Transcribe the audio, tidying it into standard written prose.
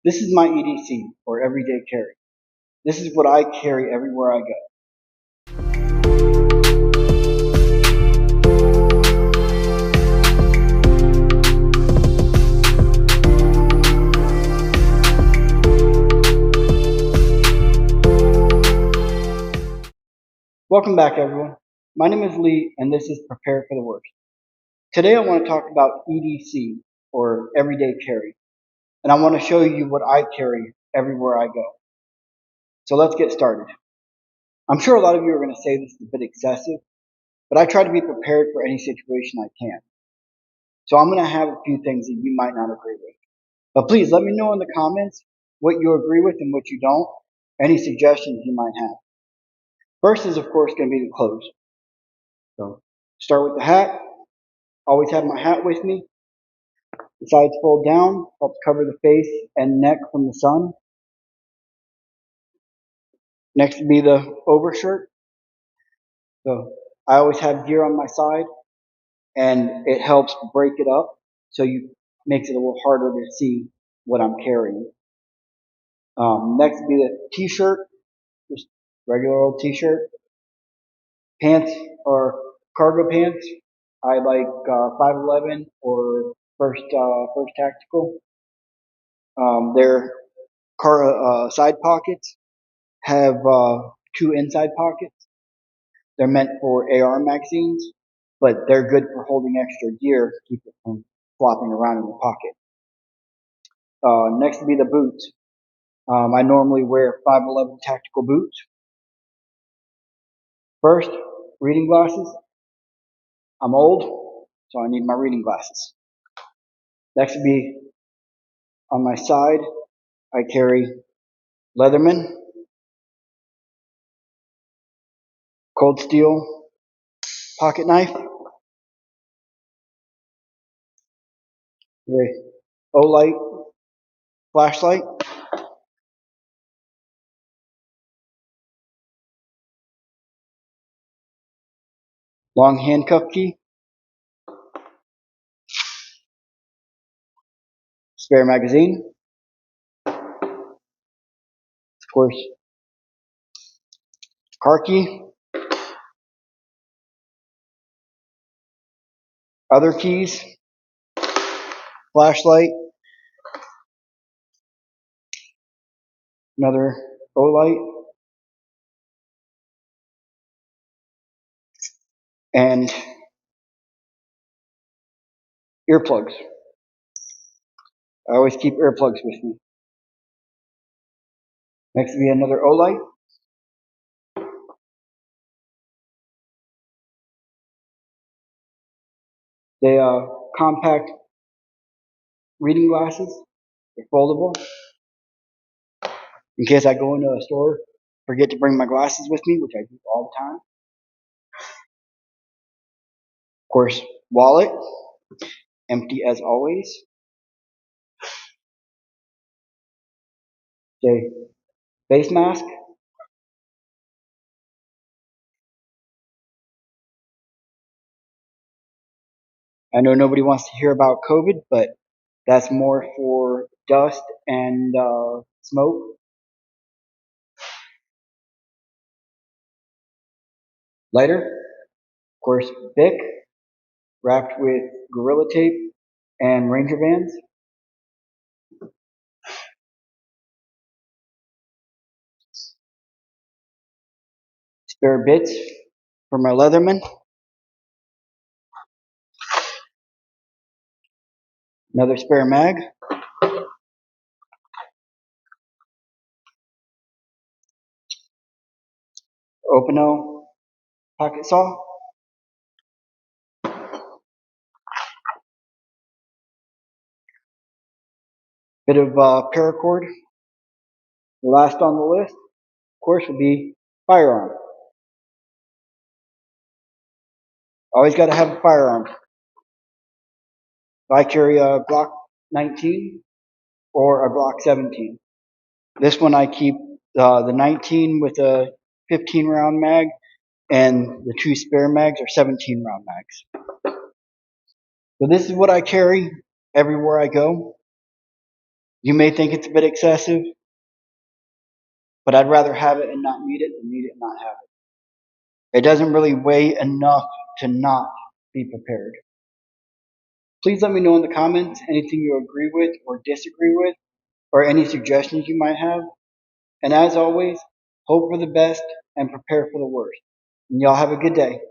This is my EDC, or Everyday Carry. This is what I carry everywhere I go. Welcome back, everyone. My name is Lee, and this is Prepare for the Worst. Today I want to talk about EDC, or Everyday Carry, and I want to show you what I carry everywhere I go. So let's get started. I'm sure a lot of you are going to say this is a bit excessive, but I try to be prepared for any situation I can. So I'm going to have a few things that you might not agree with. But please let me know in the comments what you agree with and what you don't, any suggestions you might have. First is, of course, going to be the clothes. So start with the hat. Always have my hat with me. The sides fold down, helps cover the face and neck from the sun. Next would be the overshirt. So I always have gear on my side, and it helps break it up, so you makes it a little harder to see what I'm carrying. Next would be the t-shirt, just regular old t-shirt. Pants or cargo pants. I like 511 or first tactical. Their side pockets have two inside pockets. They're meant for AR magazines, but they're good for holding extra gear to keep it from flopping around in the pocket. Next would be the boots. I normally wear 511 tactical boots. First, reading glasses. I'm old, so I need my reading glasses. Next would be on my side, I carry Leatherman, cold steel pocket knife, the O-light flashlight, long handcuff key, spare magazine, of course, car key, other keys, flashlight, another O-light, and earplugs. I always keep earplugs with me. Next will be another O-light. They compact reading glasses. They're foldable. In case I go into a store, forget to bring my glasses with me, which I do all the time. Of course, wallet, empty as always. Okay, face mask. I know nobody wants to hear about COVID, but that's more for dust and smoke. Lighter, of course, Bic, wrapped with Gorilla Tape and Ranger bands. Spare bits for my Leatherman. Another spare mag. Openo pocket saw. Bit of paracord. The last on the list, of course, would be firearm. Always got to have a firearm. I carry a Glock 19 or a Glock 17. This one I keep the 19 with a 15 round mag, and the two spare mags are 17 round mags. So this is what I carry everywhere I go. You may think it's a bit excessive, but I'd rather have it and not need it than need it and not have it. It doesn't really weigh enough to not be prepared. Please let me know in the comments anything you agree with or disagree with, or any suggestions you might have. And as always, hope for the best and prepare for the worst. And y'all have a good day.